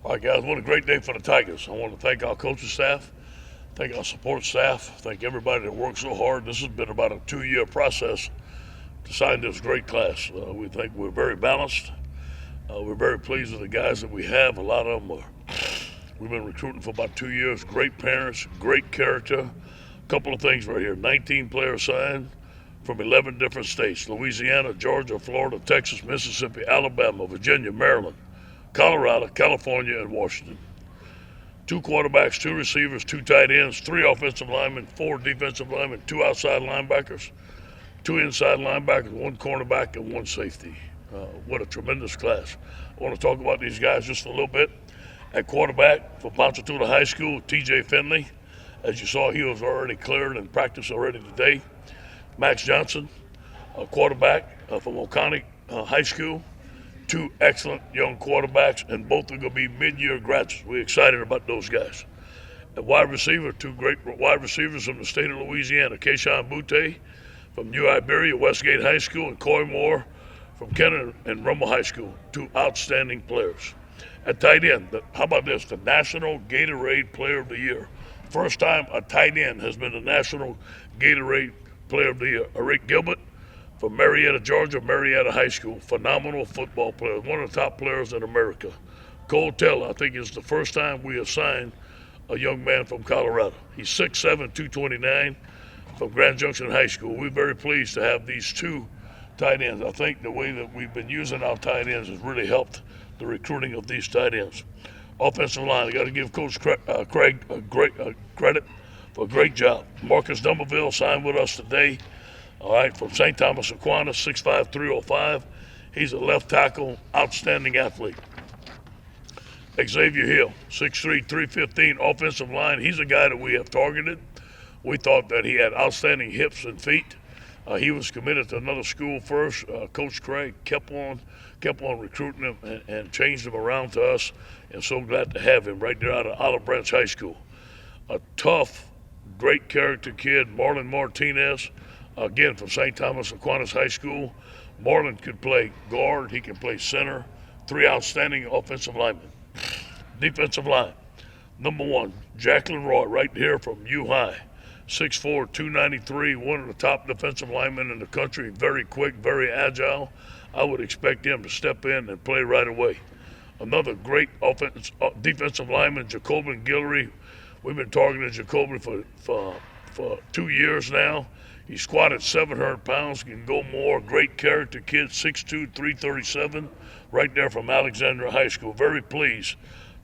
All right, guys, what a great day for the Tigers. I want to thank our coaching staff, thank our support staff, thank everybody that worked so hard. This has been about a 2-year process to sign this great class. We think we're very balanced. We're very pleased with the guys that we have. A lot of them we've been recruiting for about 2 years. Great parents, great character. A couple of things right here. 19 players signed from 11 different states: Louisiana, Georgia, Florida, Texas, Mississippi, Alabama, Virginia, Maryland, Colorado, California, and Washington. 2 quarterbacks, 2 receivers, 2 tight ends, 3 offensive linemen, 4 defensive linemen, 2 outside linebackers, 2 inside linebackers, 1 cornerback, and 1 safety. What a tremendous class. I want to talk about these guys just a little bit. At quarterback for Ponchatoula High School, TJ Finley. As you saw, he was already cleared and practiced already today. Max Johnson, a quarterback from Oconee High School. 2 excellent young quarterbacks, and both are going to be mid-year graduates. We're excited about those guys. At wide receiver, 2 great wide receivers from the state of Louisiana: Keyshawn Butte from New Iberia Westgate High School, and Coy Moore from Kenner and Rummel High School. 2 outstanding players. At tight end, how about this? The National Gatorade Player of the Year. First time a tight end has been the National Gatorade Player of the Year. Eric Gilbert from Marietta, Georgia, Marietta High School. Phenomenal football player, one of the top players in America. Cole Taylor, I think it's the first time we have signed a young man from Colorado. He's 6'7", 229 from Grand Junction High School. We're very pleased to have these 2 tight ends. I think the way that we've been using our tight ends has really helped the recruiting of these tight ends. Offensive line, I got to give Coach Craig credit for a great job. Marcus Dumberville signed with us today. All right, from St. Thomas Aquinas, 6'5", 305. He's a left tackle, outstanding athlete. Xavier Hill, 6'3", 315, offensive line. He's a guy that we have targeted. We thought that he had outstanding hips and feet. He was committed to another school first. Coach Craig kept on recruiting him and changed him around to us, and so glad to have him right there out of Olive Branch High School. A tough, great character kid, Marlon Martinez, again from St. Thomas Aquinas High School. Marlon could play guard, he can play center. 3 outstanding offensive linemen. Defensive line, number 1, Jacqueline Roy, right here from U High. 6'4", 293, one of the top defensive linemen in the country. Very quick, very agile. I would expect him to step in and play right away. Another great defensive lineman, Jacobin Guillory. We've been targeting Jacobin for 2 years now. He squatted 700 pounds, can go more. Great character kid, 6'2", 337, right there from Alexandria High School. Very pleased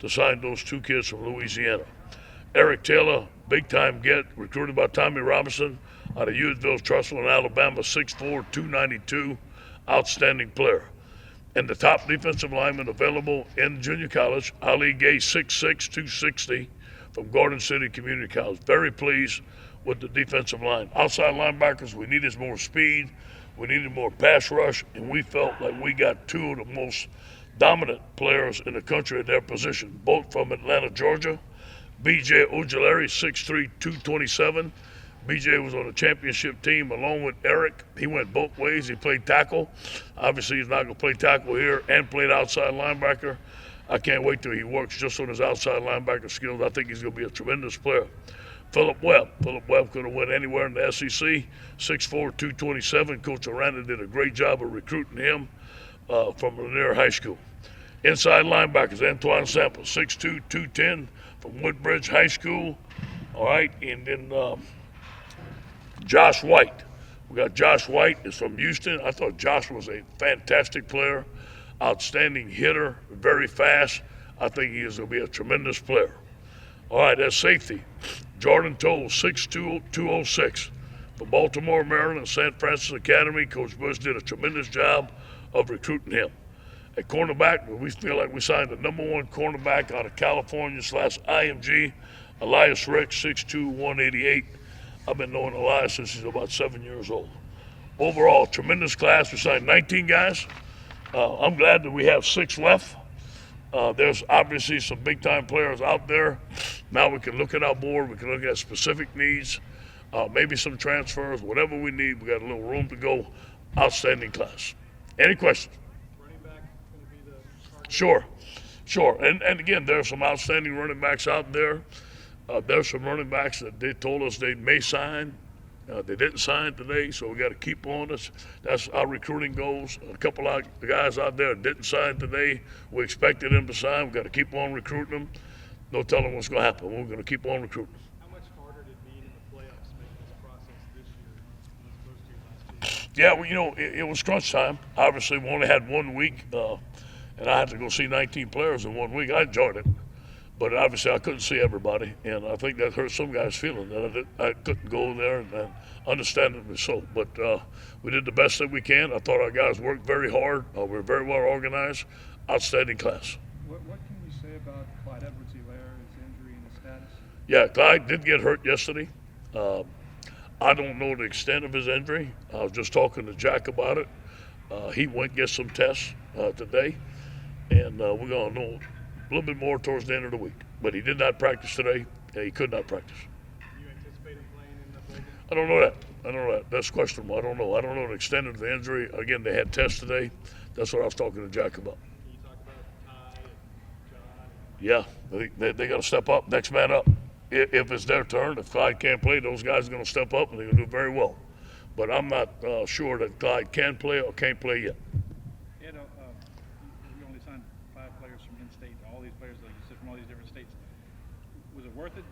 to sign those 2 kids from Louisiana. Eric Taylor, big-time get, recruited by Tommy Robinson out of Hughesville, Trussell in Alabama, 6'4", 292, outstanding player. And the top defensive lineman available in junior college, Ali Gay, 6'6", 260, from Garden City Community College. Very pleased with the defensive line. Outside linebackers, we needed more speed, we needed more pass rush, and we felt like we got 2 of the most dominant players in the country at their position, both from Atlanta, Georgia. B.J. Ojulari, 6'3", 227. B.J. was on a championship team along with Eric. He went both ways. He played tackle. Obviously, he's not going to play tackle here, and played outside linebacker. I can't wait till he works just on his outside linebacker skills. I think he's going to be a tremendous player. Philip Webb. Philip Webb could have went anywhere in the SEC. 6'4", 227. Coach Aranda did a great job of recruiting him from Lanier High School. Inside linebackers, Antoine Sample, 6'2", 210 from Woodbridge High School. All right, and then Josh White. We got Josh White is from Houston. I thought Josh was a fantastic player, outstanding hitter, very fast. I think he is going to be a tremendous player. All right, that's safety. Jordan Toll, 6'2", 206 from Baltimore, Maryland, St. Francis Academy. Coach Bush did a tremendous job of recruiting him. At cornerback, we feel like we signed the number 1 cornerback out of California/IMG, Elias Ricks, 6'2", 188. I've been knowing Elias since he's about 7 years old. Overall, tremendous class. We signed 19 guys. I'm glad that we have 6 left. There's obviously some big-time players out there. Now we can look at our board. We can look at specific needs, maybe some transfers, whatever we need. We got a little room to go. Outstanding class. Any questions? Running back going to be the target? Sure. Sure, and again, there are some outstanding running backs out there. There's some running backs that they told us they may sign. They didn't sign today, so we got to keep on us. That's our recruiting goals. A couple of the guys out there didn't sign today. We expected them to sign. We got to keep on recruiting them. No telling what's going to happen. We're going to keep on recruiting. How much harder did it be in the playoffs making this process this year as opposed to last year? Yeah, well, it was crunch time. Obviously, we only had 1 week, and I had to go see 19 players in 1 week. I enjoyed it. But obviously, I couldn't see everybody, and I think that hurt some guys' feeling that I couldn't go there, and understandably so. But we did the best that we can. I thought our guys worked very hard. We were very well organized. Outstanding class. What can you say about Clyde Edwards-Helaire, his injury and his status? Yeah, Clyde did get hurt yesterday. I don't know the extent of his injury. I was just talking to Jack about it. He went and get some tests today, and we're going to know a little bit more towards the end of the week. But he did not practice today. He could not practice. You anticipate him playing in the building? I don't know that. That's questionable. I don't know the extent of the injury. Again, they had tests today. That's what I was talking to Jack about. Can you talk about Ty and John? Yeah, they got to step up. Next man up. If it's their turn, if Clyde can't play, those guys are going to step up and they're going to do very well. But I'm not sure that Clyde can play or can't play yet. You only signed 5 players from in-state. All these players, like you said, from all these different states. Was it worth it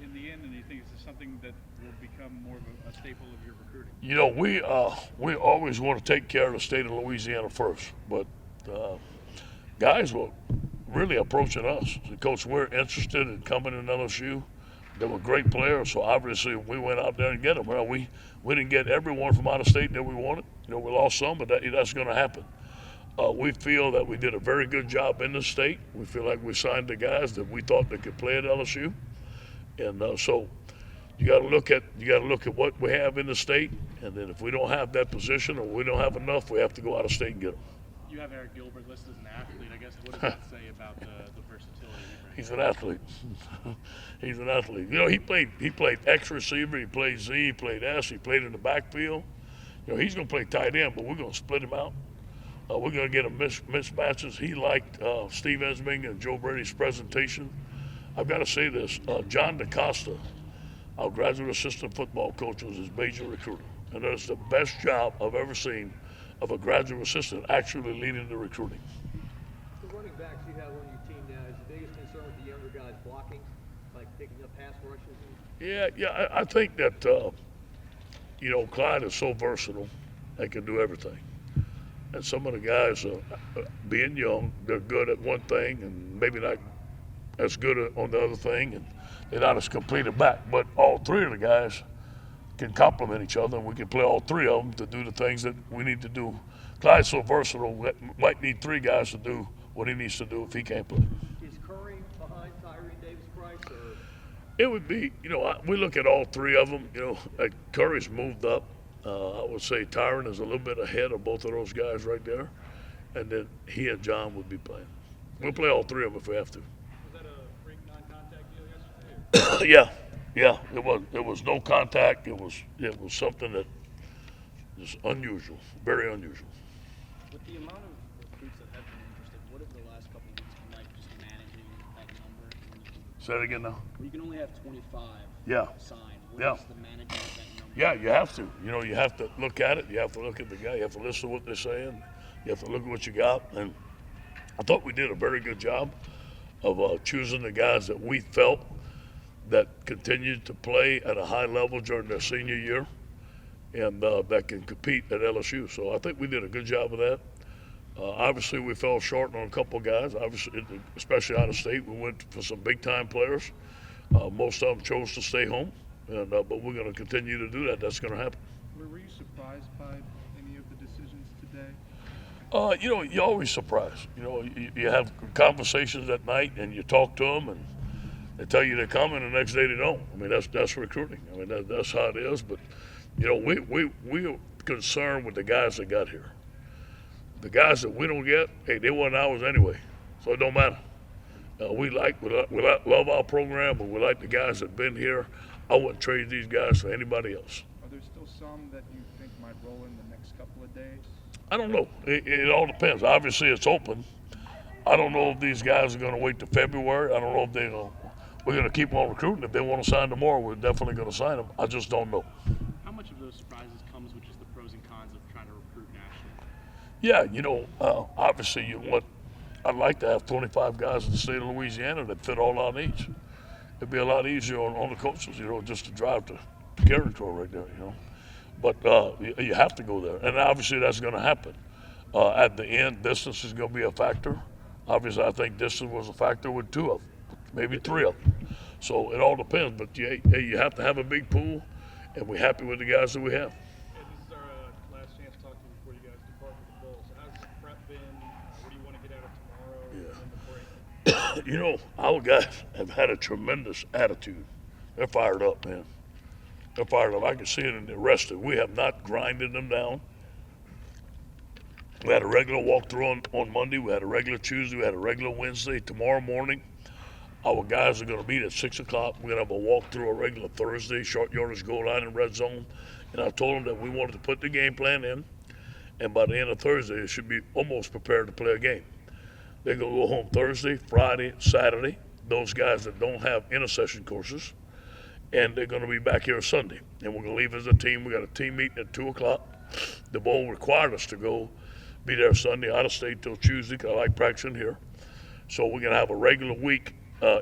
in the end? And do you think this is something that will become more of a staple of your recruiting? We always want to take care of the state of Louisiana first, but guys were really approaching us. Coach, we're interested in coming to LSU. They were great players, so obviously we went out there and get them. Well, we didn't get everyone from out of state that we wanted. We lost some, but that's going to happen. We feel that we did a very good job in the state. We feel like we signed the guys that we thought that could play at LSU, and so you got to look at what we have in the state, and then if we don't have that position or we don't have enough, we have to go out of state and get them. You have Eric Gilbert listed as an athlete. I guess what does that say about the versatility? He's an athlete. He's an athlete. He played X receiver. He played Z. He played S. He played in the backfield. He's going to play tight end, but we're going to split him out. We're going to get him mismatches. He liked Steve Esming and Joe Brady's presentation. I've got to say this. John DaCosta, our graduate assistant football coach, was his major recruiter. And that's the best job I've ever seen of a graduate assistant actually leading the recruiting. The running backs you have on your team now, is the biggest concern with the younger guys blocking, like picking up pass rushes? Yeah, I think that, Clyde is so versatile. They can do everything. And some of the guys, being young, they're good at one thing and maybe not as good on the other thing, and they're not as complete a back. But all 3 of the guys can complement each other, and we can play all 3 of them to do the things that we need to do. Clyde's so versatile, we might need 3 guys to do what he needs to do if he can't play. Is Curry behind Tyree Davis-Price, or? It would be, we look at all 3 of them. Curry's moved up. I would say Tyron is a little bit ahead of both of those guys right there, and then he and John would be playing. We'll play all 3 of them if we have to. Was that a freak non-contact deal yesterday? Yeah, it was no contact. It was something that is unusual, very unusual. With the amount of recruits that have been interested, what have the last couple of weeks been like just managing that number? Say it again now. You can only have 25 signed. Yeah. What is the management of that number? Yeah, you have to. You have to look at it. You have to look at the guy. You have to listen to what they're saying. You have to look at what you got. And I thought we did a very good job of choosing the guys that we felt that continued to play at a high level during their senior year and that can compete at LSU. So I think we did a good job of that. Obviously, we fell short on a couple of guys, obviously, especially out of state. We went for some big-time players. Most of them chose to stay home, but we're going to continue to do that. That's going to happen. Were you surprised by any of the decisions today? You're always surprised. You have conversations at night and you talk to them and they tell you they're coming and the next day they don't. I mean, that's recruiting. I mean, that's how it is. But, we're concerned with the guys that got here. The guys that we don't get, hey, they weren't ours anyway, so it don't matter. We love our program, but we like the guys that have been here. I wouldn't trade these guys for anybody else. Are there still some that you think might roll in the next couple of days? I don't know. It all depends. Obviously, it's open. I don't know if these guys are going to wait till February. I don't know if we're going to keep on recruiting. If they want to sign tomorrow, we're definitely going to sign them. I just don't know. How much of those surprises comes with just the pros and cons of trying to recruit nationally? Yeah, obviously I'd like to have 25 guys in the state of Louisiana that fit all our needs. It'd be a lot easier on the coaches, just to drive to territory right there, But you have to go there, and obviously that's going to happen. At the end, distance is going to be a factor. Obviously, I think distance was a factor with 2 of them, maybe 3 of them. So it all depends. But you have to have a big pool, and we're happy with the guys that we have. And this is our last chance to talk to you before you guys depart for the bowl. So how's prep been? What do you want to get out of tomorrow? And the break? Our guys have had a tremendous attitude. They're fired up, man. They're fired up. I can see it in the rested. We have not grinded them down. We had a regular walkthrough on Monday. We had a regular Tuesday. We had a regular Wednesday. Tomorrow morning, our guys are going to meet at 6 o'clock. We're going to have a walkthrough, a regular Thursday, short yardage goal line and red zone. And I told them that we wanted to put the game plan in, and by the end of Thursday, it should be almost prepared to play a game. They're going to go home Thursday, Friday, Saturday, those guys that don't have intercession courses, and they're going to be back here Sunday. And we're going to leave as a team. We got a team meeting at 2 o'clock. The bowl required us to be there Sunday, out of state till Tuesday, because I like practicing here. So we're going to have a regular week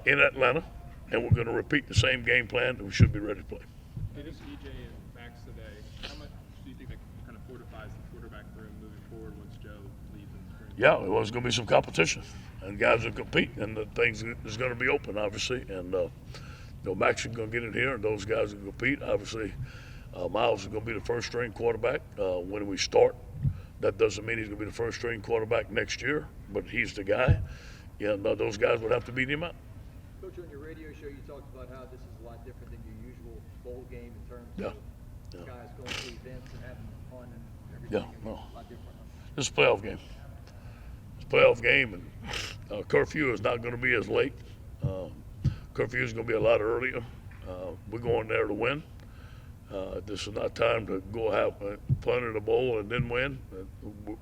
in Atlanta, and we're going to repeat the same game plan, and we should be ready to play. Hey, this EJ and Max today, how much do you think that kind of fortifies the quarterback room moving forward once Joe leaves in the spring? Yeah, well, there's going to be some competition, and guys will compete, and the things is going to be open, obviously. And Max is going to get in here, and those guys will compete. Obviously, Miles is going to be the first-string quarterback when we start. That doesn't mean he's going to be the first-string quarterback next year, but he's the guy. And those guys would have to beat him out. Coach, on your radio show, you talked about how this is a lot different than your usual bowl game in terms of guys going to events and having fun and everything. Yeah, no. A lot different. Huh? This is a playoff game. It's a playoff game, and curfew is not going to be as late. Curfew is going to be a lot earlier. We're going there to win. This is not time to go have fun in the bowl and then win.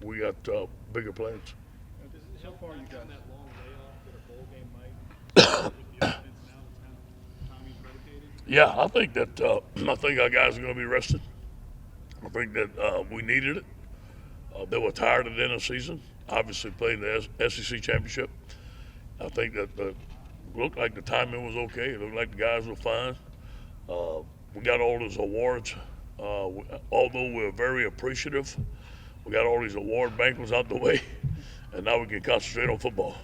We got bigger plans. So far, you got that long layoff that a bowl game might with the offense now that's kind of Tommy's predicated? Yeah, I think our guys are going to be rested. I think that we needed it. They were tired at the end of the season. Obviously, playing the SEC championship. I think that looked like the timing was okay. It looked like the guys were fine. We got all those awards. Although we're very appreciative, we got all these award banquets out the way, and now we can concentrate on football.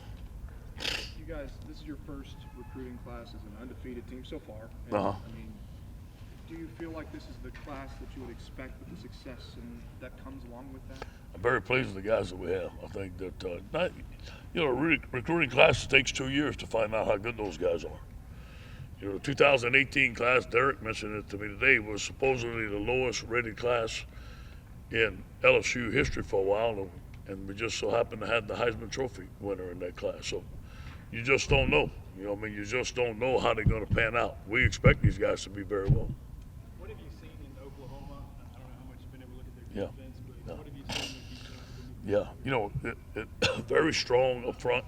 You guys, this is your first recruiting class as an undefeated team so far. And, I mean, do you feel like this is the class that you would expect with the success and that comes along with that? I'm very pleased with the guys that we have. I think that recruiting class takes 2 years to find out how good those guys are. The 2018 class, Derek mentioned it to me today, was supposedly the lowest rated class in LSU history for a while, and we just so happened to have the Heisman Trophy winner in that class. So you just don't know. You just don't know how they're going to pan out. We expect these guys to be very well. What have you seen in Oklahoma? I don't know how much you've been able to look at their defense, but what have you seen in defense? Yeah, very strong up front,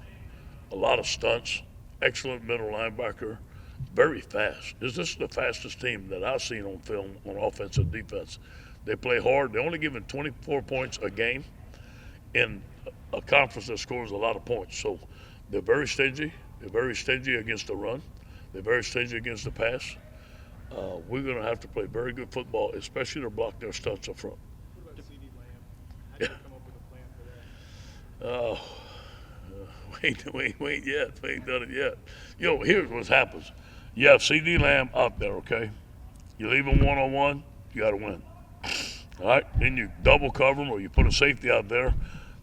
a lot of stunts, excellent middle linebacker. Very fast. This is the fastest team that I've seen on film on offense and defense. They play hard. They're only giving 24 points a game in a conference that scores a lot of points. So they're very stingy. They're very stingy against the run. They're very stingy against the pass. We're going to have to play very good football, especially to block their stunts up front. What about CeeDee Lamb? How do you come up with a plan for that? We ain't yet. We ain't done it yet. Here's what happens. You have CeeDee Lamb out there, okay? You leave him one-on-one, you got to win. All right? Then you double cover him or you put a safety out there.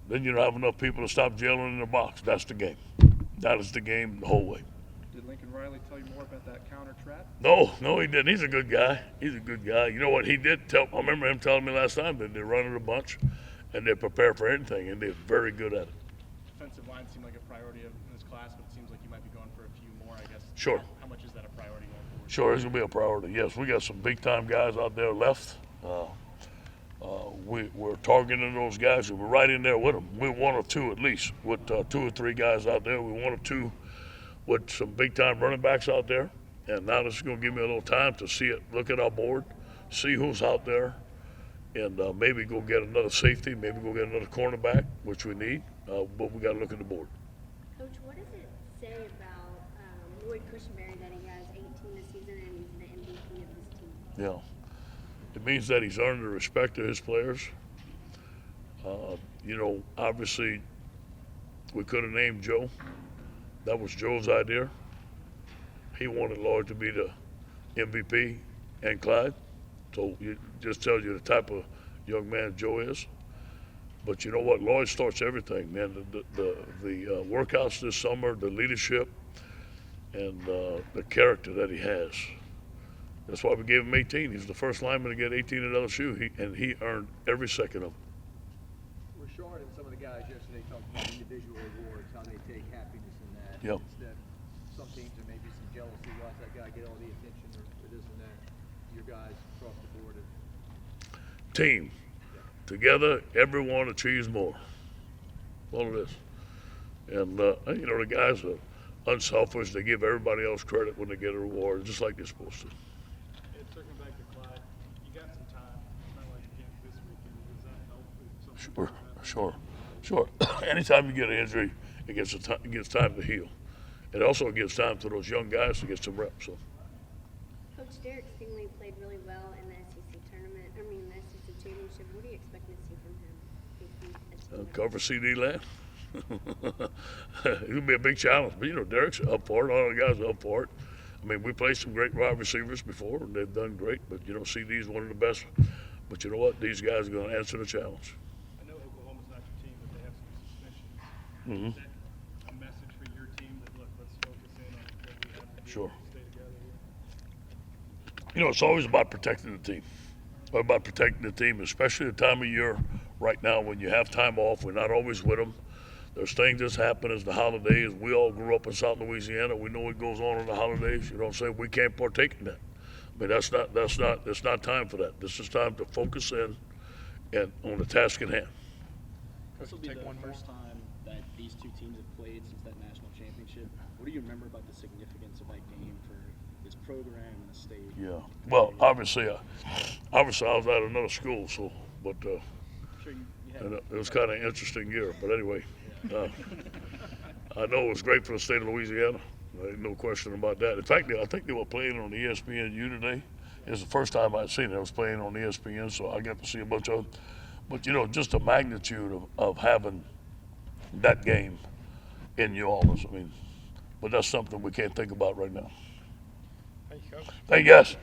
Then you don't have enough people to stop jailing in the box. That's the game. That is the game the whole way. Did Lincoln Riley tell you more about that counter trap? No, he didn't. He's a good guy. You know what he did tell? I remember him telling me last time that they run it a bunch and they're prepared for anything, and they're very good at it. Defensive line seemed like a priority in this class, but it seems like you might be going for a few more, I guess. Sure. How much is that a priority going forward? Sure, it's going to be a priority. Yes, we got some big-time guys out there left. We're targeting those guys, and we're right in there with them. We're one or two at least, with 2 or 3 guys out there. We're one or two with some big-time running backs out there. And now this is going to give me a little time to see it, look at our board, see who's out there, and maybe go get another safety, maybe go get another cornerback, which we need. But we got to look at the board. Coach, what does it say about Lloyd Cushenberry that he has 18 this season and he's the MVP of his team? Yeah. It means that he's earned the respect of his players. Obviously, we could have named Joe. That was Joe's idea. He wanted Lloyd to be the MVP and Clyde. So it just tells you the type of young man Joe is. But you know what? Lloyd starts everything, man. The workouts this summer, the leadership, and the character that he has. That's why we gave him 18. He's the first lineman to get 18 at LSU, and he earned every second of it. Rashard and some of the guys yesterday talked about individual awards, how they take happiness in that. Yep. Instead, some teams there may be some jealousy. Watch that guy get all the attention or this and that. Your guys across the board. Team. Together, everyone achieves more. All it is. And, the guys are unselfish. They give everybody else credit when they get a reward, just like they're supposed to. And circling back to Clyde, you got some time. It's not like you can't this weekend. Does that help with something? Sure. Anytime you get an injury, it gives time to heal. It also gives time for those young guys to get some reps. So. Coach Derek Stingley played really well in the SEC tournament. The SEC championship. What do you expect to see from him? Cover CD land. It'll be a big challenge. But, Derek's up for it. All the guys are up for it. I mean, we played some great wide receivers before, and they've done great. But, CD's one of the best. But you know what? These guys are going to answer the challenge. I know Oklahoma's not your team, but they have some suspensions. Mm-hmm. Is that a message for your team that, look, let's focus in on what we have to do Sure. to stay together here? It's always about protecting the team. About protecting the team, especially the time of year right now when you have time off. We're not always with them. There's things that happen as the holidays. We all grew up in South Louisiana. We know what goes on the holidays. You know what I'm saying? We can't partake in that. I mean, it's not time for that. This is time to focus in and on the task at hand. This will be the first time that these two teams have played since that national championship. What do you remember about the significance of that game for this program and the state? Yeah. Well, obviously I was at another school, so but I'm sure you had it was kind of an interesting year. But anyway, I know it was great for the state of Louisiana. Ain't no question about that. In fact, I think they were playing on ESPNU today. It's the first time I'd seen it. I was playing on ESPN, so I got to see a bunch of them. But, just the magnitude of having that game in New Orleans. I mean, but that's something we can't think about right now. Thank you, Coach. Thank you, guys.